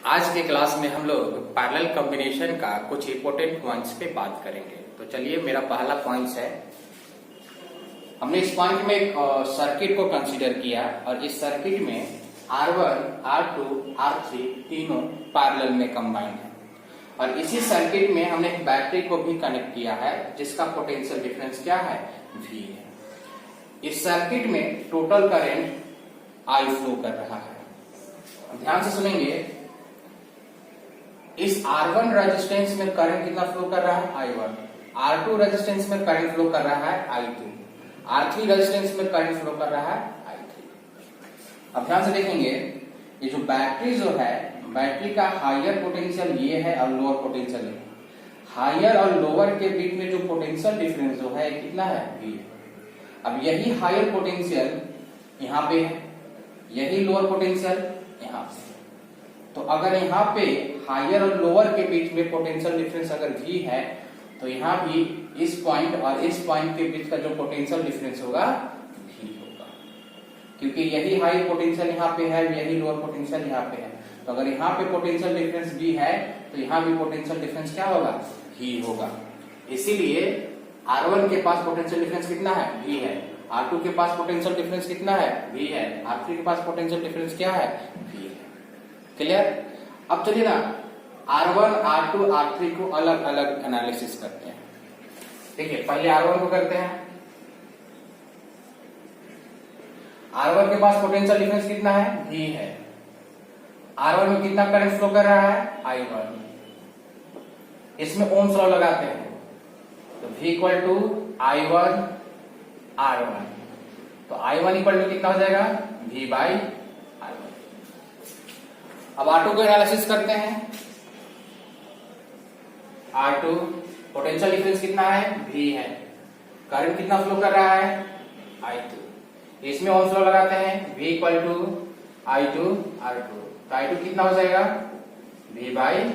आज के क्लास में हम लोग पैरेलल कॉम्बिनेशन का कुछ इंपॉर्टेंट पॉइंट्स पे बात करेंगे। तो चलिए, मेरा पहला पॉइंट है, हमने इस पॉइंट में एक सर्किट को कंसीडर किया और इस सर्किट में R1, R2, R3 तीनों पैरेलल में कंबाइंड है और इसी सर्किट में हमने एक बैटरी को भी कनेक्ट किया है जिसका पोटेंशियल डिफरेंस क्या है, V है। इस सर्किट में टोटल करंट I फ्लो कर रहा है। ध्यान से सुनेंगे, इस R1 रेजिस्टेंस में करंट कितना फ्लो कर रहा है, I1। R2 रेजिस्टेंस में करंट फ्लो कर रहा है, I2। R3 रेजिस्टेंस में करंट फ्लो कर रहा है, I3। अब ध्यान से देखेंगे, ये जो बैटरी जो है, बैटरी का हायर पोटेंशियल ये है और लोअर पोटेंशियल ये। हायर और लोअर के बीच में जो पोटेंशियल डिफरेंस जो है कितना है, V। अब यही हायर पोटेंशियल यहाँ पे है, यही लोअर पोटेंशियल यहाँ पे। तो अगर यहाँ पे हायर और लोअर के बीच में पोटेंशियल डिफरेंस अगर V है, तो यहाँ भी इस पॉइंट और इस पॉइंट के बीच का जो पोटेंशियल डिफरेंस होगा V होगा, क्योंकि यही हाई पोटेंशियल यहाँ पे है, यही लोअर पोटेंशियल यहाँ पे है। तो अगर यहाँ पे पोटेंशियल डिफरेंस V है तो यहाँ भी पोटेंशियल डिफरेंस क्या होगा, V होगा। इसीलिए R1 के पास पोटेंशियल डिफरेंस कितना है, V है। R2 के पास पोटेंशियल डिफरेंस कितना है, V है। R3 के पास पोटेंशियल डिफरेंस क्या है, V है। क्लियर। अब चलिए ना, R1, R2, R3 को अलग अलग एनालिसिस करते हैं। देखिए, पहले R1 को करते हैं। R1 के पास पोटेंशियल डिफरेंस कितना है, V है। R1 में कितना करंट फ्लो कर रहा है, I1। इसमें ओम्स लॉ लगाते हैं, तो V equal to I1 R1। तो I1 इक्वल टू कितना हो जाएगा, V बाई R1। अब R2 को एनालिसिस करते हैं। R2 पोटेंशियल डिफरेंस कितना है, V है। करंट कितना फ्लो कर रहा है, I2। इसमें ओम्स लॉ लगाते हैं, V equal to I2 R2। तो I2 कितना हो जाएगा, V by R2।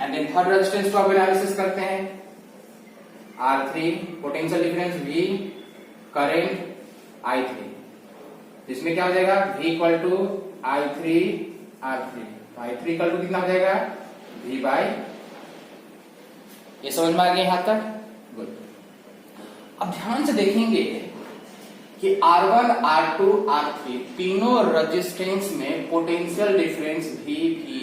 And then third resistance को अब एनालिसिस करते हैं। R3 potential difference V, current I3। इसमें क्या हो जाएगा, V equal to I3 R3। I3 equal to कितना हो जाएगा, V बाई। ये समझ में आ गया यहां तक, गुड। अब ध्यान से देखेंगे कि R1, R2, R3 तीनों रेजिस्टेंस में पोटेंशियल डिफरेंस V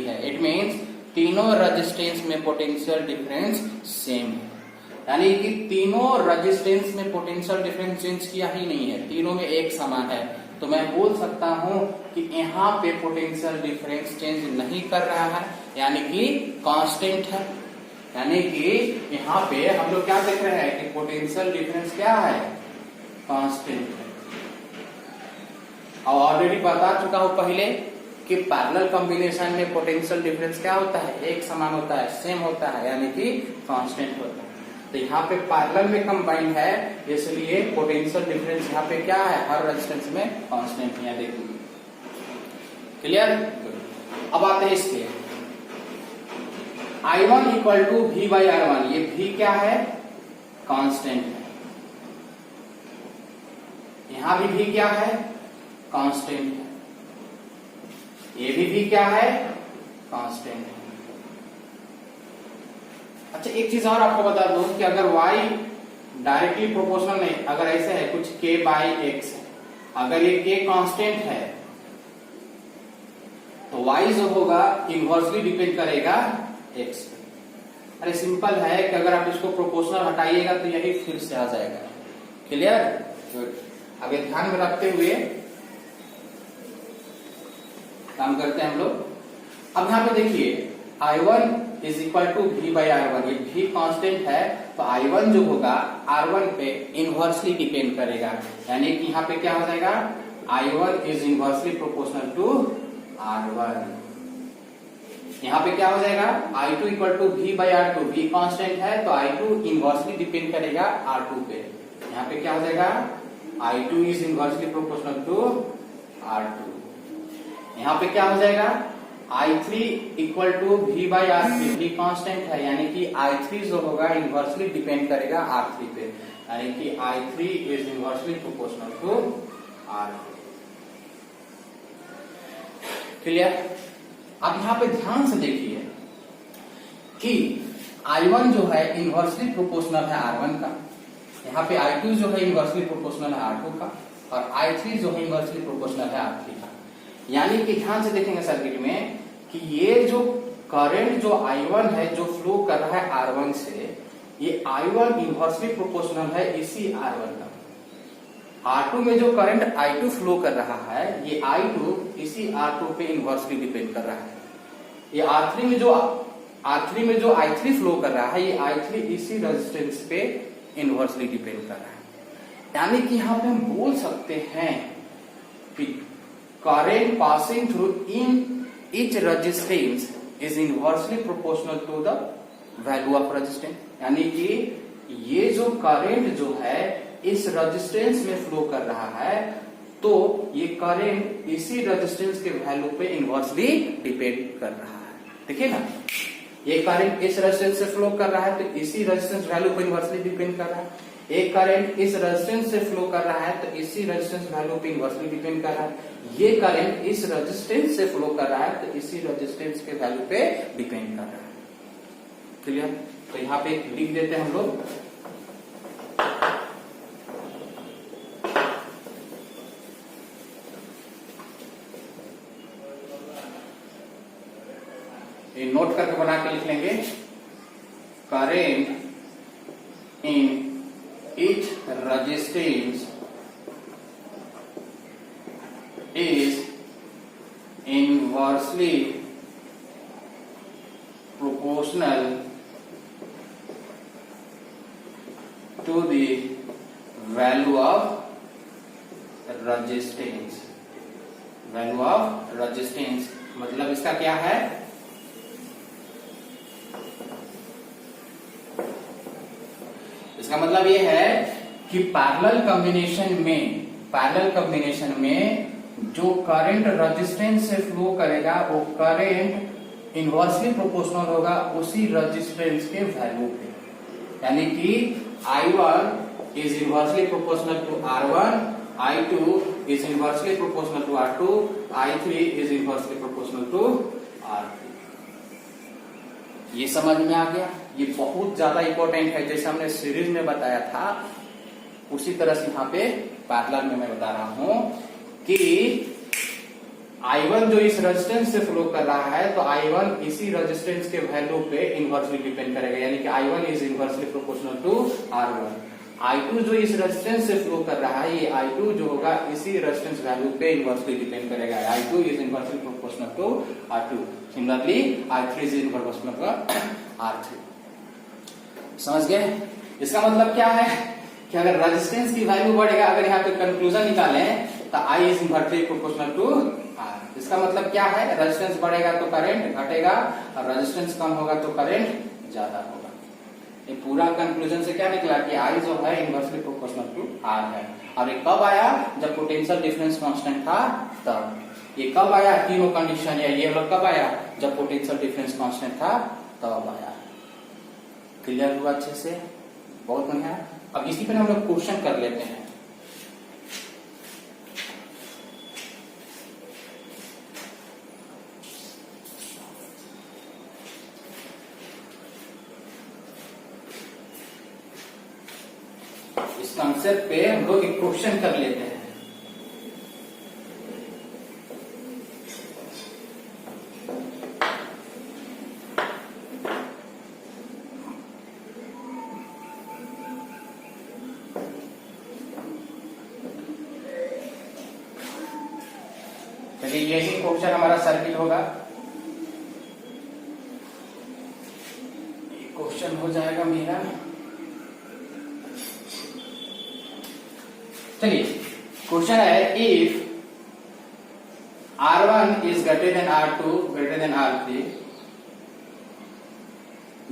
है। इट मींस तीनों रेजिस्टेंस में पोटेंशियल डिफरेंस सेम है, यानी कि तीनों रेजिस्टेंस में पोटेंशियल डिफरेंस चेंज किया ही नहीं है, तीनों में एक समान है। तो मैं बोल सकता हूं कि यहाँ पे पोटेंशियल डिफरेंस चेंज नहीं कर रहा है, यानी कि कांस्टेंट है। यानी कि यहाँ पे हम लोग क्या देख रहे हैं कि पोटेंशियल डिफरेंस क्या है, कांस्टेंट है। और ऑलरेडी बता चुका हूं पहले कि पैरेलल कॉम्बिनेशन में पोटेंशियल डिफरेंस क्या होता है, एक समान होता है, सेम होता है, यानी कि कांस्टेंट होता है। तो यहाँ पे पैरेलल में कंबाइंड है, इसलिए पोटेंशियल डिफरेंस यहाँ पे क्या है, हर रेजिस्टेंस में कांस्टेंट है। देखिए, क्लियर। अब आते हैं इसके I1 equal to V by R1। ये V क्या है, कांस्टेंट है। यहां भी V क्या है, कांस्टेंट है। ये भी V क्या है, कांस्टेंट है। अच्छा, एक चीज और आपको बता दूं कि अगर Y डायरेक्टली प्रोपोर्शनल नहीं, अगर ऐसे है कुछ K बाई X है, अगर ये K कांस्टेंट है तो Y जो होगा इनवर्सली डिपेंड करेगा X पे। अरे सिंपल है कि अगर आप इसको प्रोपोर्शनल हटाइएगा तो यही फिर से आ जाएगा। Clear, good. अब ये ध्यान में रखते हुए काम करते हैं हम लोग। अब यहाँ पे देखिए, I1 is equal to V by R1। ये V कांस्टेंट है, तो I1 जो होगा R1 पे इनवर्सली डिपेंड करेगा, यानी कि यहाँ पे क्या हो जाएगा, I1 is inversely proportional to R1। यहाँ पे क्या हो जाएगा, I2 equal to V by R2। V constant है तो I2 इनवर्सली डिपेंड करेगा R2 पे। यहाँ पे क्या हो जाएगा, I2 is inversely proportional to R2। यहाँ पे क्या हो जाएगा, I3 equal to V by R3। V constant है, यानी कि I3 जो होगा इनवर्सली डिपेंड करेगा R3 पे, यानी कि I3 is inversely proportional to R3। Clear. अब यहाँ पे ध्यान से देखिए कि I1 जो है इनवर्सली प्रोपोर्शनल है R1 का, यहाँ पे I2 जो है इनवर्सली प्रोपोर्शनल है R2 का, और I3 जो है इनवर्सली प्रोपोर्शनल है R3 का। यानी कि ध्यान से देखेंगे सर्किट में कि ये जो करंट जो I1 है जो फ्लो कर रहा है R1 से, ये I1 इनवर्सली प्रोपोर्शनल है इसी R1 का। R2 में जो करंट I2 फ्लो कर रहा है, ये I2 इसी R2 पे इनवर्सली डिपेंड कर रहा है। ये R3 में जो I3 फ्लो कर रहा है, ये I3 इसी रेजिस्टेंस पे इनवर्सली डिपेंड कर रहा है। यानी कि यहाँ पे हम बोल सकते हैं कि current passing through in each resistance is inversely proportional to the value of resistance. यानी कि ये जो करंट जो है इस रेजिस्टेंस में फ्लो कर रहा है, तो ये करंट इसी रेजिस्टेंस के वैल्यू पे इनवर्सली डिपेंड कर रहा है। देखिए ना, ये करंट इस रेजिस्टेंस से फ्लो कर रहा है तो इसी रेजिस्टेंस वैल्यू पे इनवर्सली डिपेंड कर रहा है। एक करंट इस रेजिस्टेंस से फ्लो कर रहा है तो इसी रेजिस्टेंस वैल्यू पे इनवर्सली डिपेंड कर रहा है। ये करंट इस रेजिस्टेंस से फ्लो कर रहा है तो इसी रेजिस्टेंस के वैल्यू पे डिपेंड कर रहा है। क्लियर? तो यहाँ पे लिख देते हैं हम लोग, ये नोट करके बना के लिख लेंगे, current in each resistance is inversely proportional to the value of resistance। Value of resistance मतलब इसका क्या है? इसका मतलब ये है कि पैरेलल कॉम्बिनेशन में जो करंट रेजिस्टेंस से फ्लो करेगा वो करंट इनवर्सली प्रोपोर्शनल होगा उसी रेजिस्टेंस के वैल्यू पे। यानी कि I1 is inversely proportional to R1, I2 is inversely proportional to R2, I3 is inversely proportional to R3। ये समझ में आ गया? ये बहुत ज्यादा इंपॉर्टेंट है। जैसे हमने सीरीज में बताया था उसी तरह से यहाँ पे पैरेलल में मैं बता रहा हूं कि I1 जो इस रेजिस्टेंस से फ्लो कर रहा है तो I1 इसी रेजिस्टेंस के वैल्यू पे इनवर्सली डिपेंड करेगा। यानी कि I1 is inversely proportional to R1। I2 जो इस रेजिस्टेंस से फ्लो कर रहा है, ये I2 जो होगा इसी रेजिस्टेंस वैल्यू पे इनवर्सली डिपेंड करेगा। I2 is inversely proportional to R2। Similarly I3 is inversely proportional to R3। समझ गए? इसका मतलब क्या है कि अगर रेजिस्टेंस की वैल्यू बढ़ेगा, अगर यहाँ पे कंक्लूजन निकालें तो I is inversely proportional to R। इसका मतलब क्या है? रेजिस्टेंस बढ़ेगा तो करंट घटेगा और रेजिस्टेंस कम होगा तो करंट ज्यादा होगा। ये पूरा कंक्लूजन से क्या निकला कि I जो है इनवर्सली प्रोपोर्शनल टू R है। और ये कब आया? जब पोटेंशियल डिफरेंस कांस्टेंट था तब। ये कब आया? तीनों कंडीशन है ये लोग कब आया? जब पोटेंशियल डिफरेंस कांस्टेंट था तब आया। क्लियर हुआ अच्छे से? बहुत बढ़िया। अब इसी पर हम लोग क्वेश्चन कर लेते हैं। इस कंसेप्ट पे हम लोग एक क्वेश्चन कर लेते हैं। चलिए यही क्वेश्चन हमारा सर्किट होगा। क्वेश्चन हो जाएगा मेरा। चलिए क्वेश्चन है, if R1 is greater than R2 greater than R3,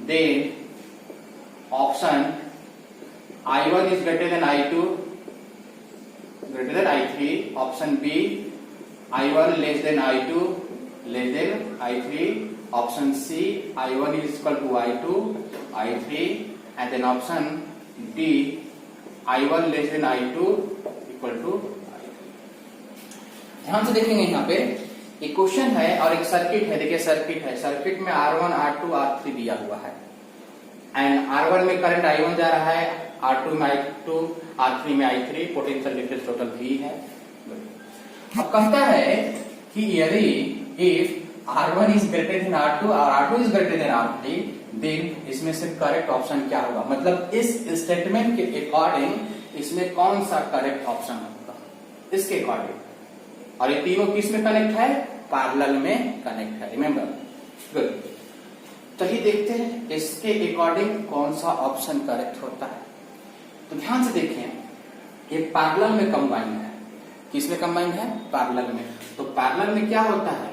then option I1 is greater than I2 greater than I3, option B I1 less than I2 less than I3, option C I1 is equal to I2 I3, and then option D I1 less than I2 equal to. ध्यान से देखेंगे यहाँ पे एक question है और एक circuit है। देखिए सर्किट है, सर्किट में R1 R2 R3 दिया हुआ है एंड R1 में करंट I1 जा रहा है, R2 में I2, R3 में I3, potential difference total V है। अब कहता है कि यदि if R1 is greater than R2 और R2 is greater than R3 then इसमें से करेक्ट ऑप्शन क्या होगा। मतलब इस स्टेटमेंट के अकॉर्डिंग इसमें कौन सा करेक्ट ऑप्शन होगा इसके अकॉर्डिंग। और ये तीनों किस में कनेक्ट है, पैरेलल में कनेक्ट है, रिमेंबर। गुड, चलिए देखते हैं इसके अकॉर्डिंग कौन सा ऑप्शन करेक्ट होता है। तो ध्यान से देखें, ये पैरेलल में कंबाइन है। किस में कंबाइन है, पैरेलल में। तो पैरेलल में क्या होता है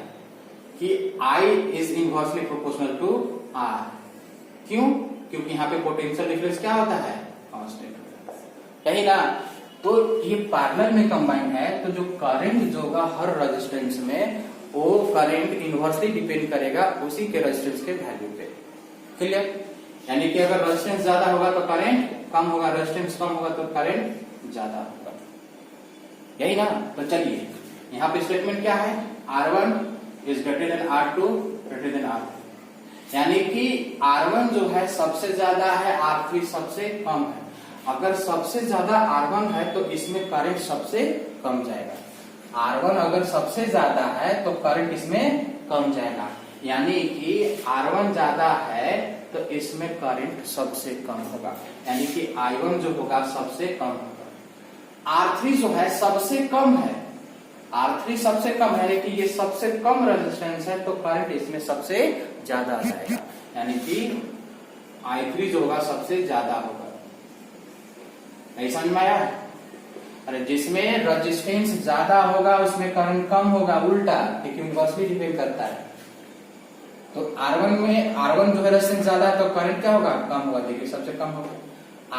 कि I is inversely proportional to R। क्यों? क्योंकि यहाँ पे पोटेंशियल डिफरेंस क्या होता है, कांस्टेंट, यही ना। तो ये पैरेलल में कंबाइन है, तो जो करंट जो होगा हर रेजिस्टेंस में वो करंट इनवर्सली डिपेंड करेगा उसी के रेजिस्टेंस के वैल्यू पे। क्लियर? यानी कि अगर रेजिस्टेंस ज्यादा होगा तो करंट कम होगा, रेजिस्टेंस कम होगा तो करंट ज्यादा होगा, यही ना। तो चलिए यहाँ पे स्टेटमेंट क्या है, R1 is greater than R2 greater than R3, यानी कि R1 जो है सबसे ज्यादा है, R3 सबसे कम है। अगर सबसे ज्यादा R1 है तो इसमें करंट सबसे कम जाएगा। R1 अगर सबसे ज्यादा है तो करंट इसमें कम जाएगा, यानी कि R1 ज्यादा है तो इसमें करंट सबसे कम होगा, यानी कि I1 जो होगा सबसे कम होगा। R3 जो है सबसे कम है, R3 सबसे कम है, यानी कि ये सबसे कम रेजिस्टेंस है तो करंट इसमें सबसे ज्यादा आ जाएगा, यानी कि I3 जो होगा सबसे ज्यादा होगा। नहीं समझ में आया? अरे जिसमें रेजिस्टेंस ज्यादा होगा उसमें करंट कम होगा, उल्टा, क्योंकि इनवर्सली डिपेंड करता है। तो R1 में R1 जो है रेजिस्टेंस ज्यादा है तो करंट क्या होगा, कम होगा, देखिए सबसे कम होगा।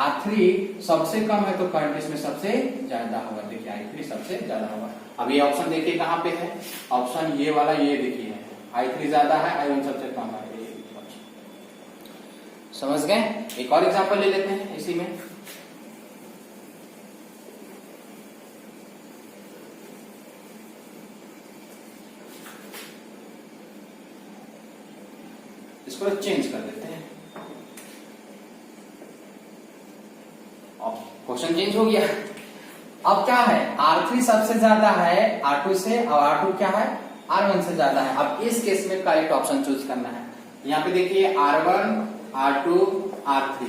R3 सबसे कम है तो करंट इसमें सबसे ज्यादा होगा, देखिए I3 सबसे ज्यादा होगा। अब ये ऑप्शन देखिए कहाँ पे है, ऑप्शन ये वाला, ये देखिए I3 ज्यादा है, I1 सबसे कम है। समझ गए? एक और एग्जांपल ले लेते हैं इसी में। इसको चेंज कर देते हैं, क्वेश्चन चेंज हो गया। अब क्या है, R3 सबसे ज्यादा है R2 से और R2 क्या है, R1 से ज्यादा है। अब इस केस में करेक्ट ऑप्शन चूज करना है। यहाँ पे देखिए R1 R2 R3,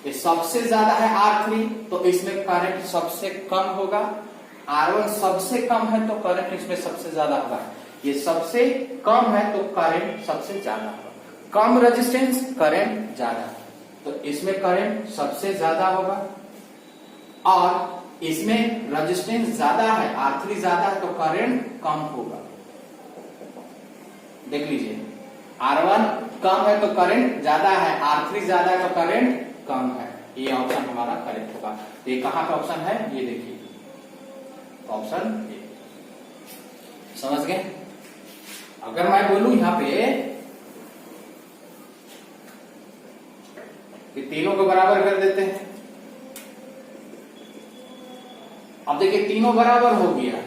ये सबसे ज्यादा है R3 तो इसमें करंट सबसे कम होगा। R1 सबसे कम है तो करंट इसमें सबसे ज्यादा होगा। ये सबसे कम है तो करंट सबसे ज्यादा होगा। कम रेजिस्टेंस करंट ज्यादा, तो इसमें करंट सबसे ज्यादा होगा। और इसमें रेजिस्टेंस ज्यादा है, R3 ज्यादा है तो करंट कम होगा। देख लीजिए, R1 कम है तो करंट ज्यादा है, R3 ज्यादा है तो करंट कम है। ये ऑप्शन हमारा करेक्ट होगा। ये कहाँ का ऑप्शन है, ये देखिए ऑप्शन ए। समझ गए? अगर मैं बोलूं यहाँ पे कि तीनों को बराबर कर देते हैं, अब देखिए तीनों बराबर हो गया,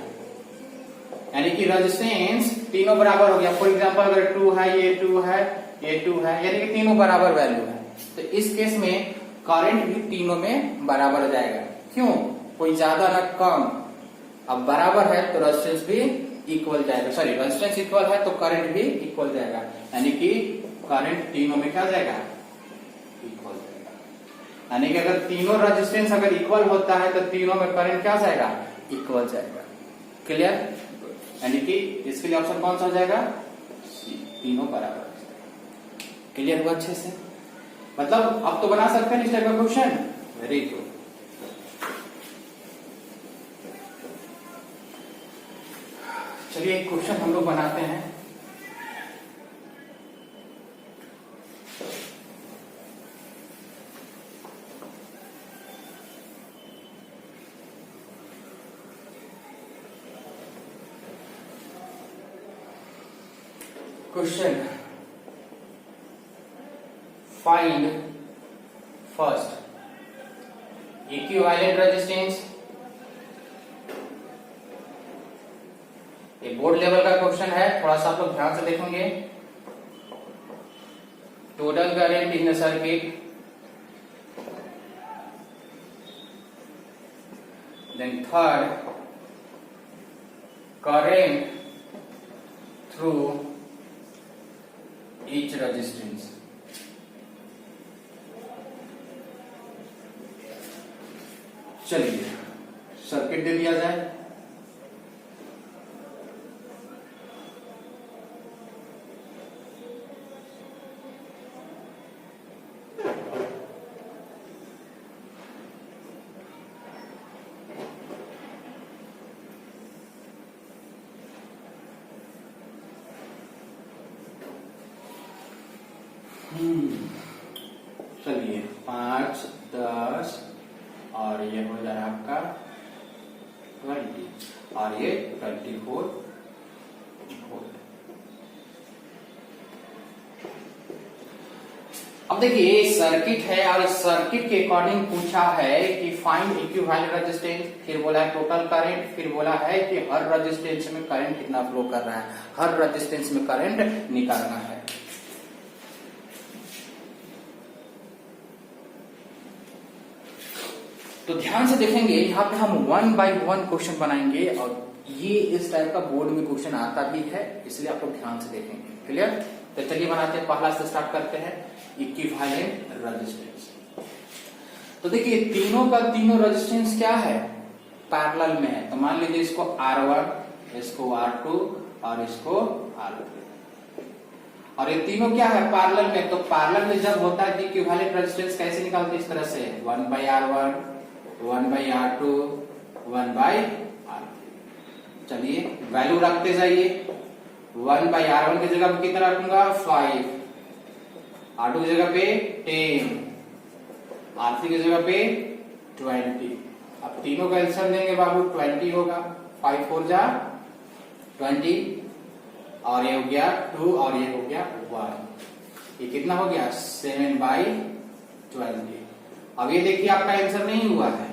यानी कि रेजिस्टेंस तीनों बराबर हो गया। फॉर एग्जांपल अगर 2 है, ये 2 है, ये 2 है, यानी कि तीनों बराबर वैल्यू है। तो इस केस में करंट भी तीनों में बराबर हो जाएगा। क्यों? कोई ज्यादा ना कम। अब बराबर है तो रेजिस्टेंस भी इक्वल जाएगा, सॉरी रेजिस्टेंस इक्वल है तो करंट भी इक्वल जाएगा, यानी कि करंट तीनों में क्या जाएगा, इक्वल जाएगा। यानी कि अगर तीनों रेजिस्टेंस अगर इक्वल होता है तो तीनों में करंट क्या जाएगा, इक्वल जाएगा। क्लियर? यानी कि इसके लिए ऑप्शन कौन सा हो जाएगा, तीनों बराबर। क्लियर हुआ अच्छे से? मतलब अब तो बना सकते हैं इस टाइप का क्वेश्चन। Very good. चलिए एक क्वेश्चन हम लोग बनाते हैं। Question, find first equivalent resistance ये बोर्ड लेवल का क्वेश्चन है, थोड़ा सा आप लोग ध्यान से देखेंगे। Total current in the circuit, then third current through each resistance। चलिए सर्किट दे दिया जाए। चलिए 5, 10 और ये हो जाए आपका 20 और ये 24 वोल्ट। अब देखिए सर्किट है और सर्किट के अकॉर्डिंग पूछा है कि फाइंड इक्विवेलेंट रेजिस्टेंस, फिर बोला है टोटल करंट, फिर बोला है कि हर रेजिस्टेंस में करंट कितना फ्लो कर रहा है, हर रेजिस्टेंस में करंट निकालना है। तो ध्यान से देखेंगे, यहाँ पे हम 1 बाय 1 क्वेश्चन बनाएंगे और ये इस टाइप का बोर्ड में क्वेश्चन आता भी है, इसलिए आप लोग ध्यान से देखेंगे। क्लियर? तो चलिए बनाते हैं, पहला से स्टार्ट करते हैं इक्विवेलेंट रेजिस्टेंस। तो देखिए तीनों का तीनों रेजिस्टेंस क्या है, पैरेलल में है। तो मान लीजिए इसको R1, इसको R2 और इसको R3, और ये तीनों क्या है पैरेलल में। तो पैरेलल में जब होता है इक्विवेलेंट रेजिस्टेंस कैसे निकालते हैं, इस तरह से 1 bye R1, 1 bye R2, 1 bye R3। चलिए वैल्यू रखते जाइए। 1 बाय R1 की जगह पे कितना रखूंगा 5, R2 की जगह पे 10, R3 की जगह पे 20। अब तीनों का आंसर देंगे बाबू 20 होगा, 5 4 जा 20 और ये हो गया 2 और ये हो गया 1। ये कितना हो गया 7 बाय 20। अब ये देखिए आपका आंसर नहीं हुआ है,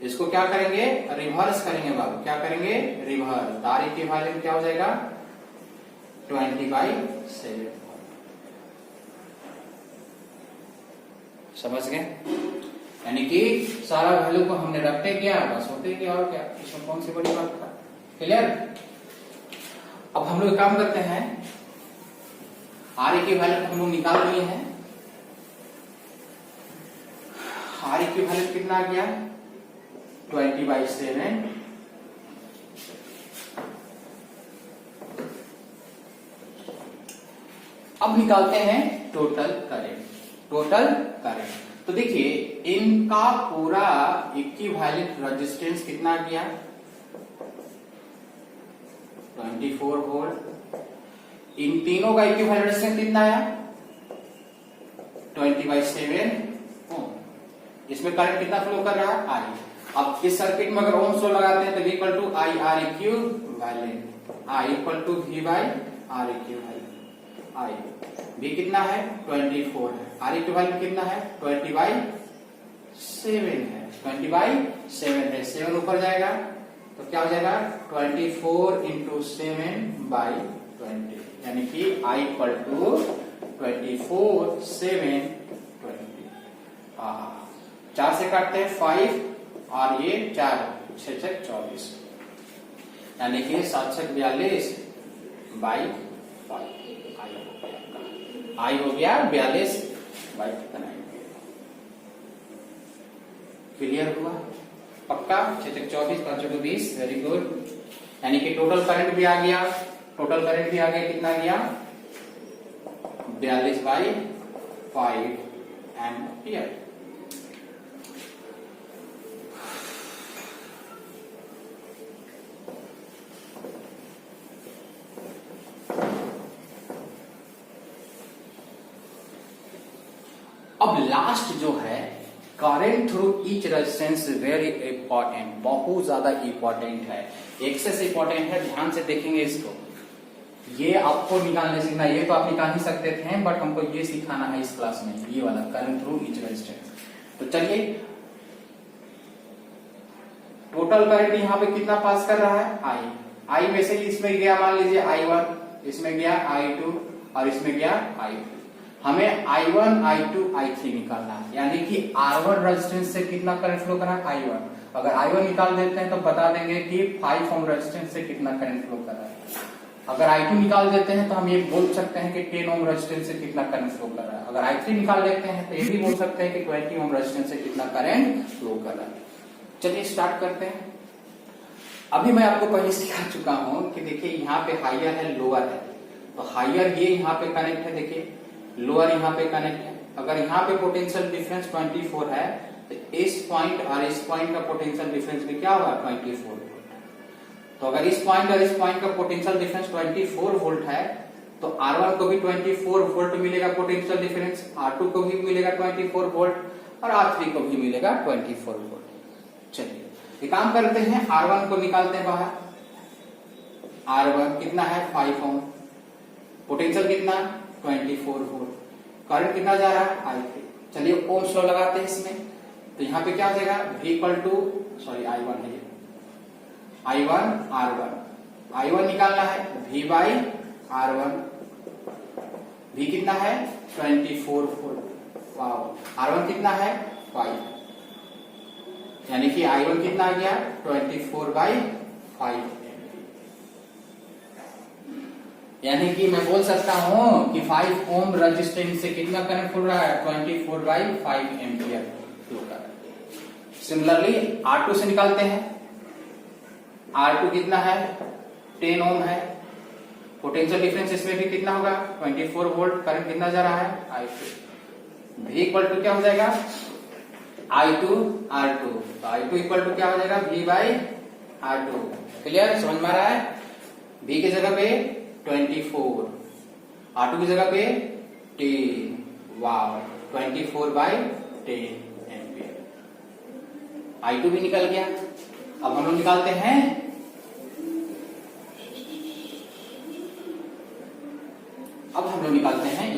इसको क्या करेंगे रिवर्स करेंगे बाबू, क्या करेंगे रिवर्स। तार इक्विवेलेंट क्या हो जाएगा 20 बाय 7। समझ गए? यानी कि सारा वैल्यू को हमने रखते क्या बस होते क्या और क्या, इसमें कौन सी बड़ी बात था। क्लियर? अब हम लोग काम करते हैं, आर इक्विवेलेंट हम लोग निकाल लिए हैं। आर इक्विवेलेंट कितना आ गया 20 बाय 7। अब निकालते हैं टोटल करंट। टोटल करंट तो देखिए इनका पूरा इक्विवेलेंट रेजिस्टेंस कितना गया 24 वोल्ट। इन तीनों का इक्विवेलेंट रेजिस्टेंस कितना आया 20 बाय 7। इसमें करंट कितना फ्लो कर रहा है आई। अब इस सर्किट में अगर ओम लॉ लगाते हैं तो equal to I R equivalent, I equal to V by R equivalent. I भी कितना है 24 है, आर इक्विवेलेंट कितना है 20 बाई 7 है, 20 बाई 7 है। 7 ऊपर जाएगा तो क्या हो जाएगा 24 इंटू 7 बाई 20, यानी कि आई इक्वल टू 24 7 20। 4 से काटते हैं 5 और ये 4 6 6 24, यानी कि 7 6 42 बाई 5। आई हो गया 42 बाई कितना। क्लियर हुआ? पक्का? 6 6 24 5 2 20। Very good. यानी कि टोटल करंट भी आ गया, टोटल करंट भी आ गया, कितना गया 42 बाई 5 एम्पियर। अब लास्ट जो है current through each resistance very important, बहुत ज्यादा इंपॉर्टेंट है, एक्सेस इंपॉर्टेंट है। ध्यान से देखेंगे इसको, ये आपको निकालने सीखना, ये तो आप निकाल ही सकते थे बट हमको ये सिखाना है इस क्लास में, ये वाला करंट थ्रू ईच रेजिस्टेंस। तो चलिए टोटल करंट यहाँ पे कितना पास कर रहा है आई, आई में से इसमें गया मान लीजिए I1, इसमें गया I2 और इसमें गया I3। हमें I1, I2, I3 निकालना है, यानी कि R1 रेजिस्टेंस से कितना करंट फ्लो कर रहा है I1। अगर I1 निकाल देते हैं तो बता देंगे कि 5 ओम रेजिस्टेंस से कितना करंट फ्लो कर रहा है। अगर I2 निकाल देते हैं तो हम ये बोल सकते हैं कि 10 ओम रेजिस्टेंस से कितना करंट फ्लो कर रहा है। अगर I3 निकाल लेते हैं तो ये भी बोल सकते हैं कि 20 ओम रेजिस्टेंस से कितना करंट फ्लो कर रहा है। चलिए स्टार्ट करते हैं। अभी मैं आपको पहले सिखा चुका हूं कि देखिए यहाँ पे हायर है, लोअर है, तो हायर ये यहाँ पे कनेक्ट है, देखिए लोअर यहाँ पे कनेक्ट है। अगर यहाँ पे पोटेंशियल डिफरेंस 24 है तो इस पॉइंट और इस पॉइंट का पोटेंशियल डिफरेंस भी क्या होगा 24 वोल्ट। तो अगर इस पॉइंट और इस पॉइंट का पोटेंशियल डिफरेंस 24 वोल्ट है तो R1 को भी 24 वोल्ट मिलेगा पोटेंशियल डिफरेंस, R2 को भी मिलेगा 24 वोल्ट और R3 को भी मिलेगा 24 वोल्ट। चलिए ये काम करते हैं, R1 को निकालते हैं बाहर। R1 कितना है 5 ओम, पोटेंशियल कितना 24 वोल्ट, करंट कितना जा रहा है I3। चलिए ओम्स लॉ लगाते हैं इसमें, तो यहाँ पे क्या हो जाएगा V इक्वल टू I1 है, I1 R1, I1 निकालना है V बाई R1, V कितना है 24 वोल्ट, वाह R1 कितना है 5, यानी कि I1 कितना आ गया 24 बाई 5, यानी कि मैं बोल सकता हूं कि 5 ओम रेजिस्टेंस से कितना करंट फ्लो रहा है 24 बाई 5 एम्पियर फ्लो कर रहा है। सिमिलरली R2 से निकालते हैं, R2 कितना है 10 ओम है, पोटेंशियल डिफरेंस इसमें भी कितना होगा 24 वोल्ट, करंट कितना जा रहा है I2। V इक्वल टू क्या हो जाएगा I2 R2, तो I2 इक्वल टू क्या हो जाएगा V बाई R2। क्लियर, समझ में आ रहा है। V की जगह पे 24, R2 की जगह पे 10, वाव 24 बाई 10 एम्पियर। I2 भी निकल गया। अब हम लोग निकालते हैं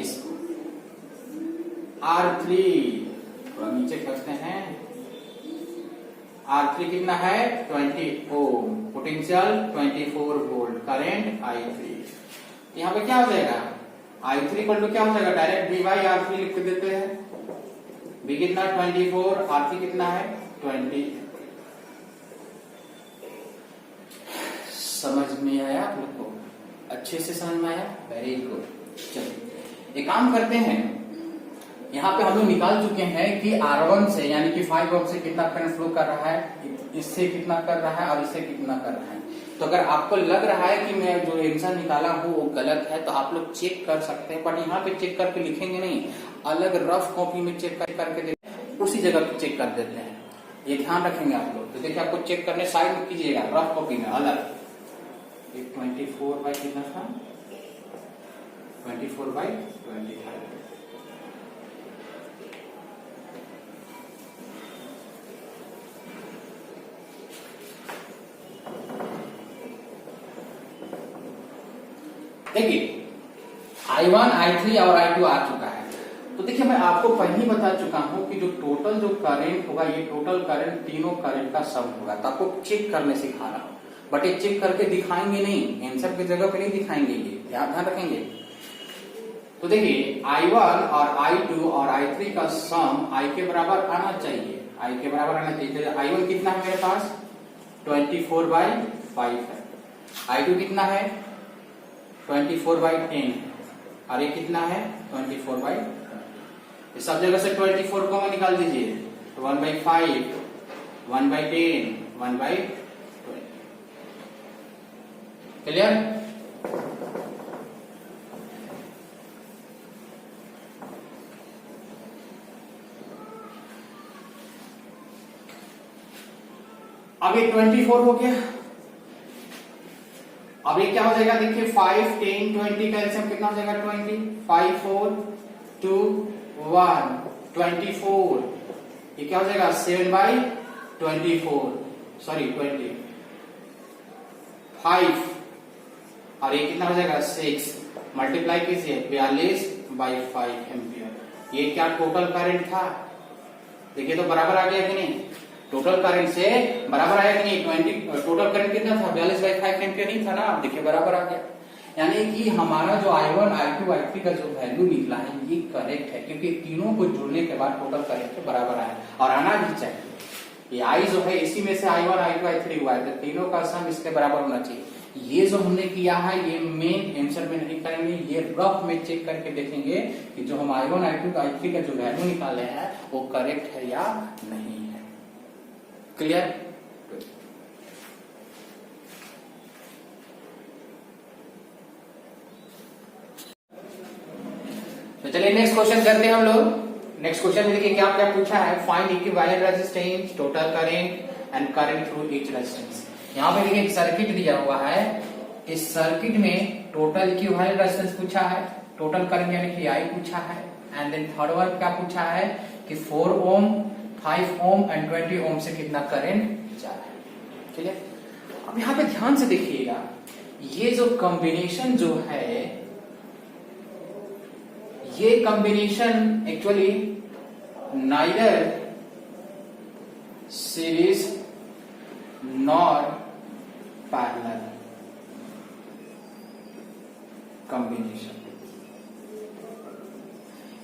इसको R3, थोड़ा नीचे करते हैं। R3 कितना है 20 ओम, पोटेंशियल 24 वोल्ट, करंट I3। यहाँ पे क्या हो जाएगा I3 इक्वल टू क्या हो जाएगा, डायरेक्ट V बाई R3 लिख देते हैं। V कितना 24, R3 कितना है 20। समझ में आया आप लोग को, अच्छे से समझ में आया, वेरी गुड। चलिए एक काम करते हैं, यहाँ पे हम लोग निकाल चुके हैं कि R1 से यानी कि 5 ओम से कितना करंट फ्लो कर रहा है, इससे कितना कर रहा है और इससे कितना कर रहा है। तो अगर आपको लग रहा है कि मैं जो आंसर निकाला हूं वो गलत है तो आप लोग चेक कर सकते हैं, बट यहाँ पे चेक करके लिखेंगे नहीं, अलग रफ कॉपी में चेक करके देते, उसी जगह पे चेक कर देते हैं, ये ध्यान रखेंगे आप लोग। तो देखिए आपको चेक करने साइड में कीजिएगा, रफ कॉपी में अलग। 24 बाई कितना था 24 बाई 25। देखिए I1, I3 और I2 आ चुका है। तो देखिए मैं आपको पहले ही बता चुका हूं कि जो टोटल जो करंट होगा ये टोटल करंट तीनों करंट का सम होगा। तो आपको चेक करने सिखा रहा हूं, बट ये चेक करके दिखाएंगे नहीं, आंसर की जगह पे नहीं दिखाएंगे, ये ध्यान रखेंगे। तो देखिए I1 और I2 और I3 का सम I के बराबर आना चाहिए, I के बराबर आना चाहिए। I1 कितना है मेरे पास 24 बाई 5 है, I2 कितना है 24 बाई 10 और ये कितना है 24 बाई 20। सब जगह से 24 को निकाल दीजिए, तो 1 बाई 5, 1 बाई 10, 1 बाई 20। क्लियर। अब ये 24 हो गया। अब ये क्या हो जाएगा देखिए 5, 10, 20 का एलसीएम कितना हो जाएगा 20, 5, 4, 2, 1, 24। ये क्या हो जाएगा 7 बाई 24, सॉरी 20, 5 और ये कितना हो जाएगा 6, मल्टीप्लाई कीजिए 42 बाई 5 एम्पियर। ये क्या टोटल करंट था, देखिए तो बराबर आ गया कि नहीं, टोटल करंट से बराबर आया कि नहीं? 20 टोटल करंट कितना था? 42/5 एम्पियर नहीं था ना? आप देखिए बराबर आ गया। यानी कि हमारा जो I1, I2, I3 का जो वैल्यू निकला है ये करेक्ट है, क्योंकि तीनों को जोड़ने के बाद टोटल करंट के बराबर आया और आना भी चाहिए। ये I जो है इसी में से I1, I2, I3 हुआ है, तो तीनों का सम इसके बराबर होना चाहिए। ये जो हमने किया है ये मेन आंसर में नहीं करेंगे, ये रफ में चेक करके देखेंगे कि जो हम I1, I2, I3 का जो वैल्यू निकाले हैं वो करेक्ट है या नहीं है। क्लियर? तो चलिए नेक्स्ट क्वेश्चन करते हैं हम लोग। नेक्स्ट क्वेश्चन में देखिए क्या क्या पूछा है। Find equivalent resistance, total current and current through each resistance. यहाँ पे देखिए एक सर्किट दिया हुआ है, इस सर्किट में टोटल इक्विवेलेंट रेजिस्टेंस पूछा है, टोटल करंट यानी कि I पूछा है, एंड देन थर्ड वन क्या पूछा है कि 4 ओम, 5 ओम एंड 20 ओम से कितना करंट जा रहा है। चलिए अब यहाँ पे ध्यान से देखिएगा, ये जो कॉम्बिनेशन जो है ये combination actually neither series nor parallel combination.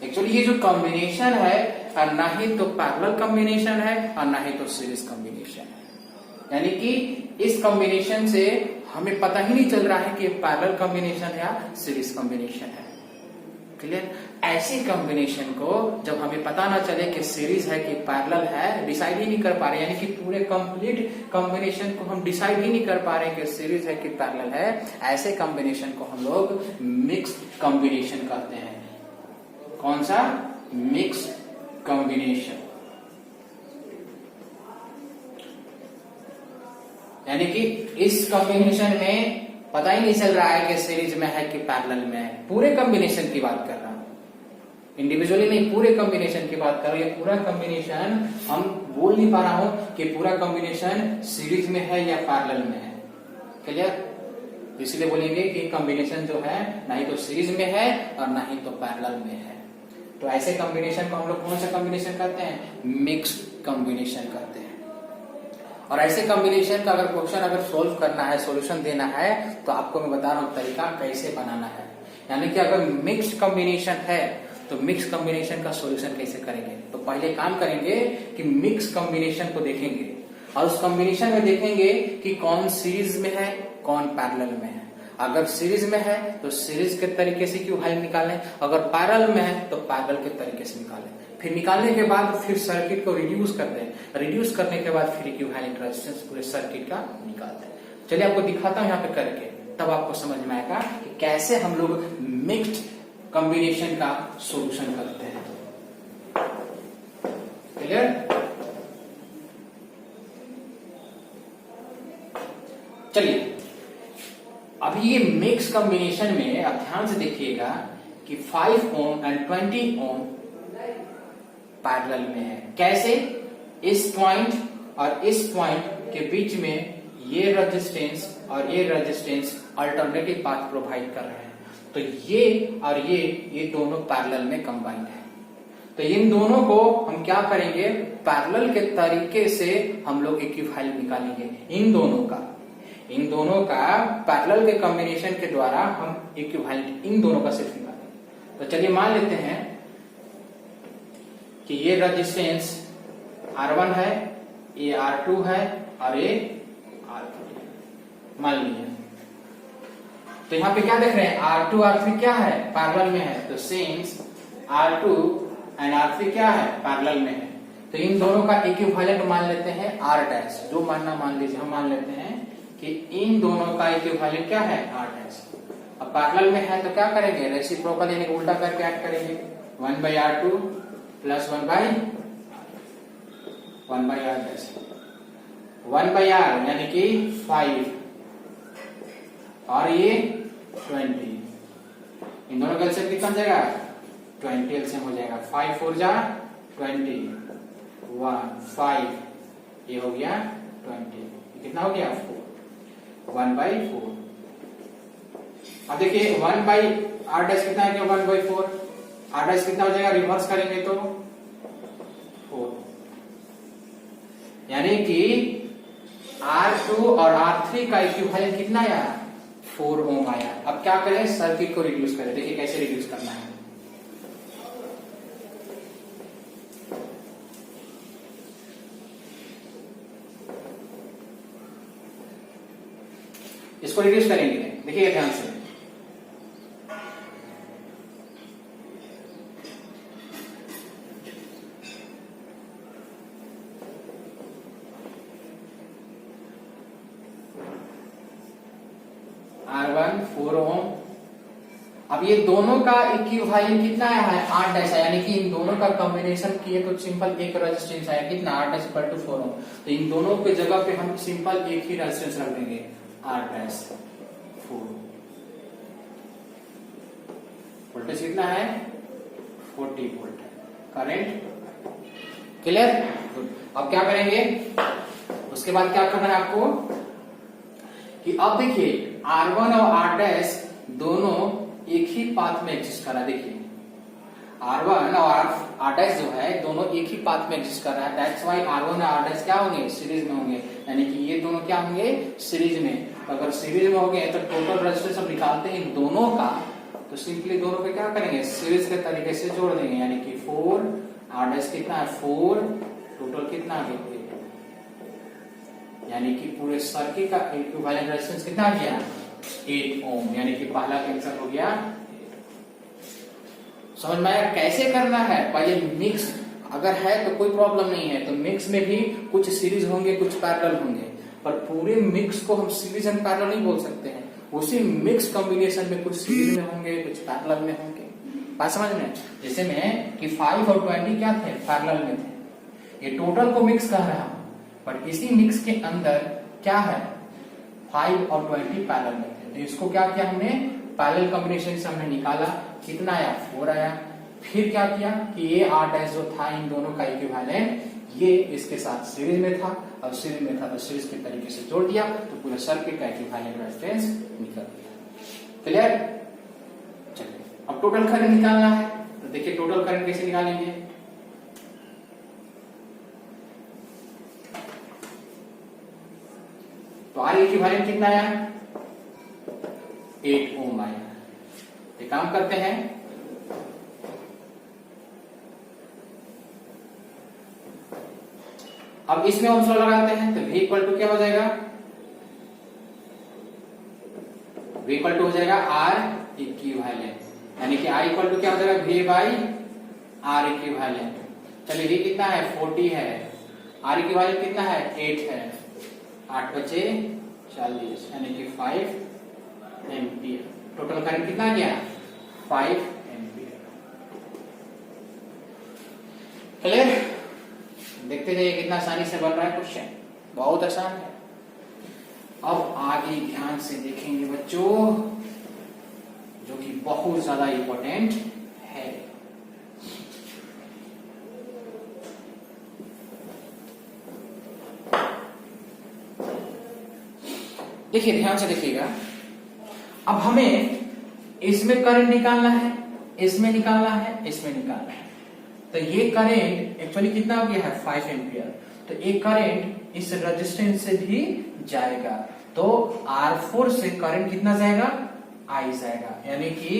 Actually ये जो कॉम्बिनेशन है और ना ही तो पैरेलल कॉम्बिनेशन है और ना ही तो सीरीज कॉम्बिनेशन है। यानी कि इस कॉम्बिनेशन से हमें पता ही नहीं चल रहा है कि ये पैरेलल कॉम्बिनेशन है या सीरीज कॉम्बिनेशन है। क्लियर? ऐसी कॉम्बिनेशन को जब हमें पता ना चले कि सीरीज है कि पैरेलल है, डिसाइड ही नहीं कर पा रहे, यानी कि पूरे कंप्लीट कॉम्बिनेशन को हम डिसाइड ही नहीं कर पा रहे कि सीरीज है कि पैरेलल है, ऐसे कॉम्बिनेशन को हम लोग मिक्स कॉम्बिनेशन कहते हैं। कौन सा? Mix combination. यानी कि इस कॉम्बिनेशन में पता ही नहीं चल रहा है कि सीरीज में है कि पैरेलल में है। पूरे कॉम्बिनेशन की बात कर रहा हूं, इंडिविजुअली नहीं, पूरे कॉम्बिनेशन की बात कर रहा हूं। ये पूरा कॉम्बिनेशन हम बोल नहीं पा रहा हूं कि पूरा कॉम्बिनेशन सीरीज में है या पैरेलल में है। क्लियर? इसलिए बोलेंगे कि कॉम्बिनेशन जो है ना ही तो सीरीज में है और ना ही तो पैरेलल में है। तो ऐसे कॉम्बिनेशन को हम लोग कौन सा कॉम्बिनेशन कहते हैं? मिक्स कॉम्बिनेशन कहते हैं। और ऐसे कॉम्बिनेशन का अगर क्वेश्चन अगर सोल्व करना है, सॉल्यूशन देना है, तो आपको मैं बता रहा हूं तरीका कैसे बनाना है। यानी कि अगर मिक्स्ड कॉम्बिनेशन है तो मिक्स कॉम्बिनेशन का सॉल्यूशन कैसे करेंगे? तो पहले काम करेंगे कि मिक्स कॉम्बिनेशन को देखेंगे और उस कॉम्बिनेशन में देखेंगे कि कौन सीरीज में है, कौन पैरेलल में है। अगर सीरीज में है तो सीरीज के तरीके से इक्विवेलेंट निकालें, अगर पैरेलल में है तो पैरेलल के तरीके से निकालें। फिर निकालने के बाद फिर सर्किट को रिड्यूस कर दें, रिड्यूस करने के बाद फिर इक्विवेलेंट रेजिस्टेंस पूरे सर्किट का निकालते हैं। चलिए आपको दिखाता हूं यहाँ पे करके, तब आपको समझ में आएगा कि कैसे हम लोग मिक्स्ड कॉम्बिनेशन का सॉल्यूशन करते हैं। क्लियर? चलिए अभी ये मिक्स कॉम्बिनेशन में आप ध्यान से देखिएगा कि 5 ओम एंड 20 ओम पैरेलल में है। कैसे? इस पॉइंट और इस पॉइंट के बीच में ये रेजिस्टेंस और ये रेजिस्टेंस अल्टरनेटिव पाथ प्रोवाइड कर रहे हैं, तो ये और ये दोनों पैरेलल में कंबाइंड है। तो इन दोनों को हम क्या करेंगे? पैरेलल के तरीके से हम लोग इक्विवेलेंट निकालेंगे। इन दोनों का पैरेलल के कॉम्बिनेशन के द्वारा हम इक्विवेलेंट इन दोनों का सिर्फ निकालेंगे। तो चलिए मान लेते हैं कि ये रेजिस्टेंस R1 है, ये R2 है और ये R3 है, मान लीजिए। तो यहाँ पे क्या देख रहे हैं? R2 R3 क्या है? पैरेलल में है। तो सिंस R2 एंड R3 क्या है? पैरेलल में है, तो इन दोनों का इक्विवेलेंट मान लेते हैं R डैश। जो मानना मान लीजिए, हम मान लेते हैं कि इन दोनों का इक्विवेलेंट क्या है? R dash. अब पैरेलल में है तो क्या करेंगे? रेसिप्रोकल यानी उल्टा करके ऐड करेंगे। 1/R2 plus 1/R dash. 1/R यानी कि 5 और ये 20, इन दोनों का एलसीएम कितना हो जाएगा? 20 एलसीएम हो जाएगा। 5 4 जा 20, 1 5, ये हो गया 20, कितना हो गया? 4, 1/4। अब देखिए 1/R डैश कितना है? 1/4। R डैश कितना हो जाएगा? रिवर्स करेंगे तो 4। यानी कि R2 और R3 का इक्विवेलेंट कितना आया? 4 ओम आया। अब क्या करें? सर्किट को रिड्यूस करें। देखिए कैसे रिड्यूस करना है। इसको रिड्यूस करेंगे, देखिए ध्यान से। R1 4 ओम। अब ये दोनों का इक्विवेलेंट कितना आया है? 8 डैश है, यानी कि इन दोनों का कॉम्बिनेशन किए तो सिंपल एक रेजिस्टेंस आया कितना? 8 डैश इक्वल टू 4 ओम। तो इन दोनों के जगह पे हम सिंपल एक ही रेजिस्टेंस रख देंगे, 8 डैश 4। वोल्टेज कितना है? 40 वोल्ट है करंट। क्लियर? अब क्या करेंगे? उसके बाद क्या करना है आपको कि अब देखिए R1 और R डैश दोनों एक ही पाथ में एग्जिस्ट कर रहा है। देखिए R1 और R डैश जो है दोनों एक ही पाथ में एग्जिस्ट कर रहा है। दैट्स व्हाई R1 और R डैश क्या होंगे? सीरीज में होंगे, यानी कि ये दोनों क्या होंगे? सीरीज में। अगर सीरीज में होंगे तो टोटल रेजिस्टेंस हम निकालते हैं इन दोनों का, तो सिंपली दोनों पे क्या करेंगे? सीरीज के तरीके से जोड़ देंगे, यानी कि 4 R डैश कितना है? 4, टोटल कितना आ गया? यानी कि पूरे सर्किट का इक्विवेलेंट रेजिस्टेंस कितना आ गया? 8 ओम। यानी कि पहला कैंसिल हो गया। समझ में आया कैसे करना है? पहले मिक्स अगर है तो कोई प्रॉब्लम नहीं है, तो मिक्स में भी कुछ सीरीज होंगे कुछ पैरेलल होंगे, पर पूरे मिक्स को हम सीरीज एंड पैरेलल नहीं बोल सकते हैं। उसी मिक्स कॉम्बिनेशन में कुछ सीरीज में होंगे कुछ पैरेलल में होंगे। बात समझ में? जैसे में कि 5 और 20 क्या थे? पैरेलल में थे। ये टोटल को मिक्स कर रहा हूं, बट इसी मिक्स के अंदर क्या है? 5 और 20 पैरेलल में थे। तो इसको क्या किया हमने? पैरेलल कॉम्बिनेशन से हमने निकाला, कितना आया? 4 आया। फिर क्या किया कि ये R डैश जो था इन दोनों का इक्विवेलेंट ये इसके साथ सीरीज में था, और सीरीज में था तो सीरीज के तरीके से जोड़ दिया, तो पूरे सर्किट का इक्विवेलेंट रेजिस्टेंस निकल गया। क्लियर? चलिए अब टोटल करंट निकालना है, तो देखिए टोटल करंट कैसे निकालेंगे। तो R इक्विवेलेंट कितना आया? 8 ओम आया। एक काम करते हैं, अब इसमें ओम्स लॉ लगाते हैं, तो V इक्वल टू क्या हो जाएगा? V इक्वल टू हो जाएगा R इक्विवेलेंट, यानी कि I इक्वल टू क्या हो जाएगा? V by R equivalent. चलिए V कितना है? 40 है। R इक्विवेलेंट कितना है? 8 है। 8 बचे 40, यानी कि 5 एम्पियर। टोटल करंट कितना गया? 5 एम्पियर। क्लियर? देखते जाइए कितना आसानी से बन रहा है क्वेश्चन, बहुत आसान है। अब आगे ध्यान से देखेंगे बच्चों, जो कि बहुत ज्यादा इंपॉर्टेंट है। देखिए ध्यान से देखिएगा, अब हमें इसमें करंट निकालना है, इसमें निकालना है, इसमें निकालना है। तो ये करंट एक्चुअली कितना हो गया है? 5 एम्पियर। तो एक करंट इस रेजिस्टेंस से भी जाएगा, तो R4 से करंट कितना जाएगा? I जाएगा, यानी कि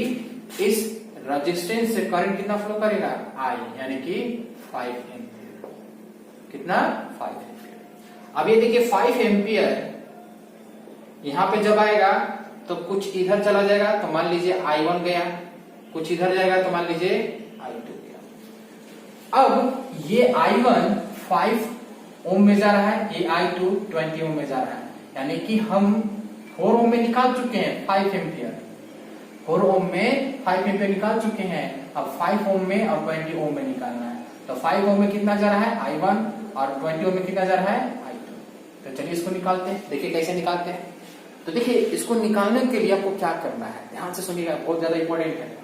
इस रेजिस्टेंस से करंट कितना फ्लो करेगा? I, यानी कि 5 एम्पियर। कितना? 5 एम्पियर। अब ये देखिए 5 एम्पियर यहां पे जब आएगा तो कुछ इधर चला जाएगा, तो मान लीजिए I1 गया, कुछ इधर जाएगा तो मान लीजिए I2 गया। अब ये I1 5 ओम में जा रहा है, ये I2 20 ओम में जा रहा है, यानी कि हम 4 ओम में निकाल चुके हैं 5 एम्पियर। 4 ओम में 5 एम्पियर निकाल चुके हैं, अब 5 ओम में और 20 ओम में निकालना है। तो 5 ओम में कितना जा रहा है? I1, और 20 ओम में कितना जा रहा है? I2। तो चलिए इसको निकालते हैं, देखिए कैसे निकालते हैं। तो देखिए इसको निकालने के लिए आपको क्या करना है, ध्यान से सुनिएगा, बहुत ज्यादा इंपॉर्टेंट है।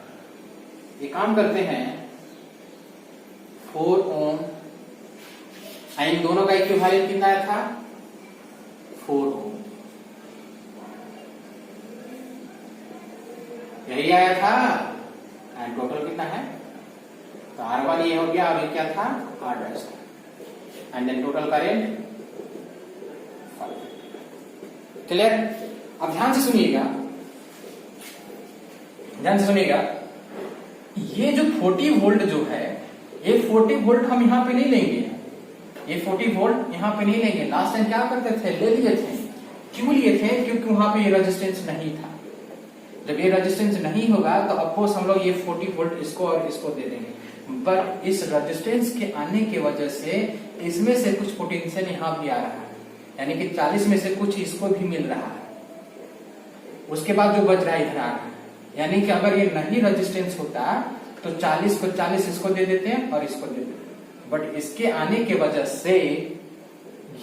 ये काम करते हैं, 4 ओम, इन दोनों का इक्विवेलेंट कितना आया था? 4 ओम, यही आया था। एंड टोटल कितना है? तो R1 ये हो गया, और ये क्या था? R dash. And then total current clear? अब ध्यान से सुनिएगा, ध्यान से सुनिएगा, ये जो 40 वोल्ट जो है, ये 40 वोल्ट हम यहाँ पे नहीं लेंगे, ये 40 वोल्ट यहाँ पे नहीं लेंगे। लास्ट टाइम क्या करते थे, ले लिए थे। क्यों लिए थे? क्योंकि वहां पे ये रेजिस्टेंस नहीं था। जब ये रेजिस्टेंस नहीं होगा तो अफकोर्स हम लोग ये 40 वोल्ट इसको और इसको दे देंगे। पर इस रेजिस्टेंस के आने की वजह से इसमें से कुछ पोटेंशियल यहाँ भी आ रहा है, यानी कि 40 में से कुछ इसको भी मिल रहा है। उसके बाद जो बच रहा है इधर आ रहा है, यानी कि अगर ये नहीं रेजिस्टेंस होता तो 40 को 40 इसको दे देते हैं और इसको दे देते हैं। बट इसके आने के वजह से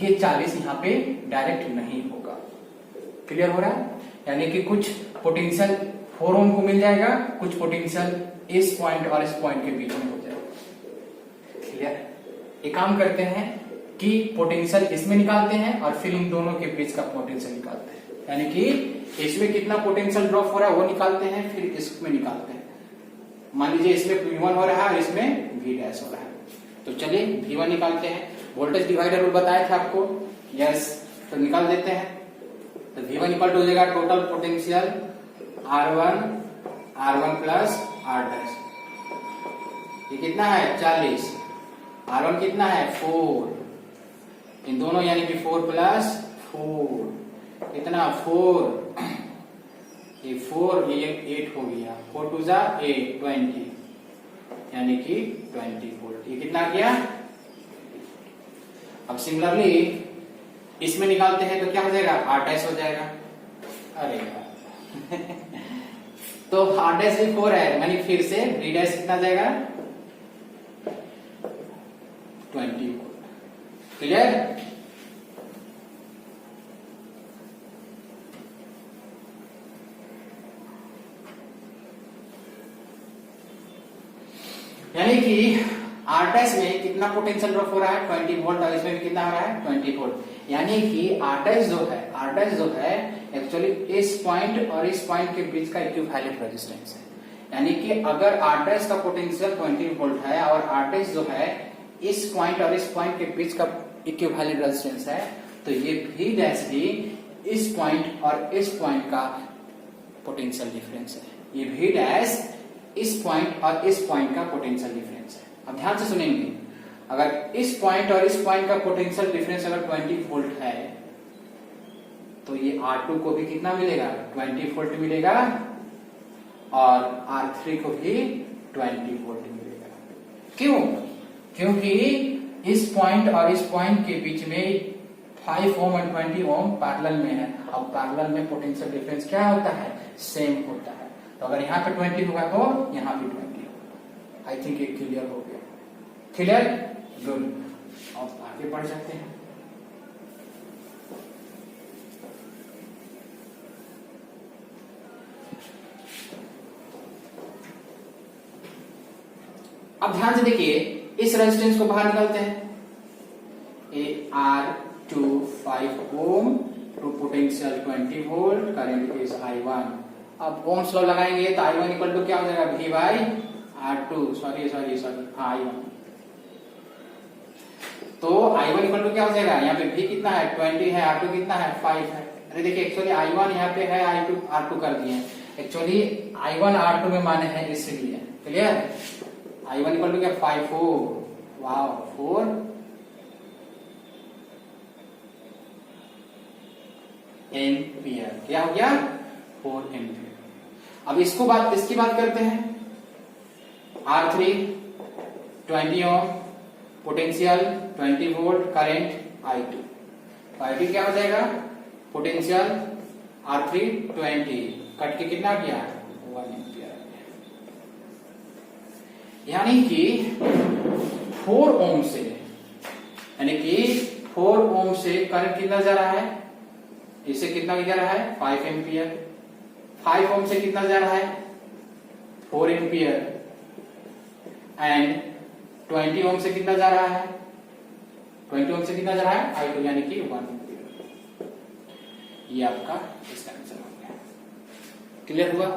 ये 40 यहाँ पे डायरेक्ट नहीं होगा। क्लियर हो रहा है? यानी कि कुछ पोटेंशियल 4 ओम को मिल जाएगा, कुछ पोटेंशियल इस पॉइंट और इस पॉइंट के बीच में हो जाएगा। क्लियर? एक काम करते हैं कि पोटेंशियल इसमें निकालते हैं और फिर इन दोनों के बीच का पोटेंशियल निकालते हैं। यानी कि इसमें कितना पोटेंशियल ड्रॉप हो रहा है वो निकालते हैं, फिर इसमें निकालते हैं। मान लीजिए इसमें V1 हो रहा है, इसमें V डैश हो रहा है, तो चलिए V1 निकालते हैं। वोल्टेज डिवाइडर रूल बताया था आपको, यस, तो निकाल देते हैं। तो V1 इक्वल टू हो जाएगा total potential R1 plus R dash. ये कितना है 40, R1 कितना है 4, इन दोनों यानी कि 4 प्लस 4 कितना 4, ये 4 ये 8 हो गया, 4 टू जा 8 20, यानी कि 20 वोल्ट। ये कितना गया? अब सिमिलरली इसमें निकालते हैं तो क्या हो जाएगा, R डैश हो जाएगा। अरे यार तो R डैश भी 4 है, यानी फिर से V डैश कितना जाएगा 20 वोल्ट। क्लियर? यानी कि R डैश में कितना पोटेंशियल ड्रॉप हो रहा है 20 वोल्ट, और इसमें भी कितना आ रहा है 20 वोल्ट। यानी कि R डैश जो है एक्चुअली इस पॉइंट और इस पॉइंट के बीच का इक्विवेलेंट रेजिस्टेंस है। यानी कि अगर R डैश का पोटेंशियल 20 वोल्ट है और R डैश जो है इस पॉइंट और इस पॉइंट के बीच का इक्विवेलेंट रेजिस्टेंस है, तो ये V डैश भी इस पॉइंट और इस पॉइंट का पोटेंशियल डिफरेंस है। ये V डैश इस पॉइंट और इस पॉइंट का पोटेंशियल डिफरेंस है। अब ध्यान से सुनेंगे, अगर इस पॉइंट और इस पॉइंट का पोटेंशियल डिफरेंस अगर 20 वोल्ट है तो ये R2 को भी कितना मिलेगा 20 वोल्ट मिलेगा, और R3 को भी 20 वोल्ट मिलेगा। क्यों? क्योंकि इस पॉइंट और इस पॉइंट के बीच में 5 ओम और 20 ओम पैरेलल में है। अब पैरेलल में पोटेंशियल डिफरेंस क्या होता है, सेम होता है। तो अगर यहाँ पे 20 होगा तो यहाँ भी 20 होगा। आई थिंक ये क्लियर हो गया। क्लियर? गुड। अब आगे बढ़ जाते हैं। अब ध्यान से देखिए, इस रेजिस्टेंस को बाहर निकालते हैं। R2 5 ohm to potential 20 volt, current is I1। अब ओम्स लॉ लगाएंगे तो I1 इक्वल टू क्या हो जाएगा V by R2, sorry I1। तो I1 इक्वल टू क्या हो जाएगा, यहाँ पे V कितना है 20 है, R2 कितना है 5 है। अरे देखिए एक्चुअली I1 यहाँ पे है, R2 कर दिए। एक्चुअली I1 R2 में माने हैं इसलिए। क्लियर? I1 इक्वल टू क्या 5 4 एम्पियर। क्या हो गया 4 एम्पियर। अब इसकी बात करते हैं। R3 20 ओम, potential 20 volt, current I2। I2 क्या हो जाएगा, पोटेंशियल R3 20 कट के कितना गया 1 एम्पियर। यानी कि 4 ओम से, यानी कि 4 ओम से करंट कितना जा रहा है, इसे कितना जा रहा है 5 एम्पियर। 5 ओम से कितना जा रहा है 4 एम्पियर, एंड 20 ओम से कितना जा रहा है 20 ओम से कितना जा रहा है I2, यानी कि 1 एम्पियर। ये आपका इसका आंसर हो गया। क्लियर हुआ?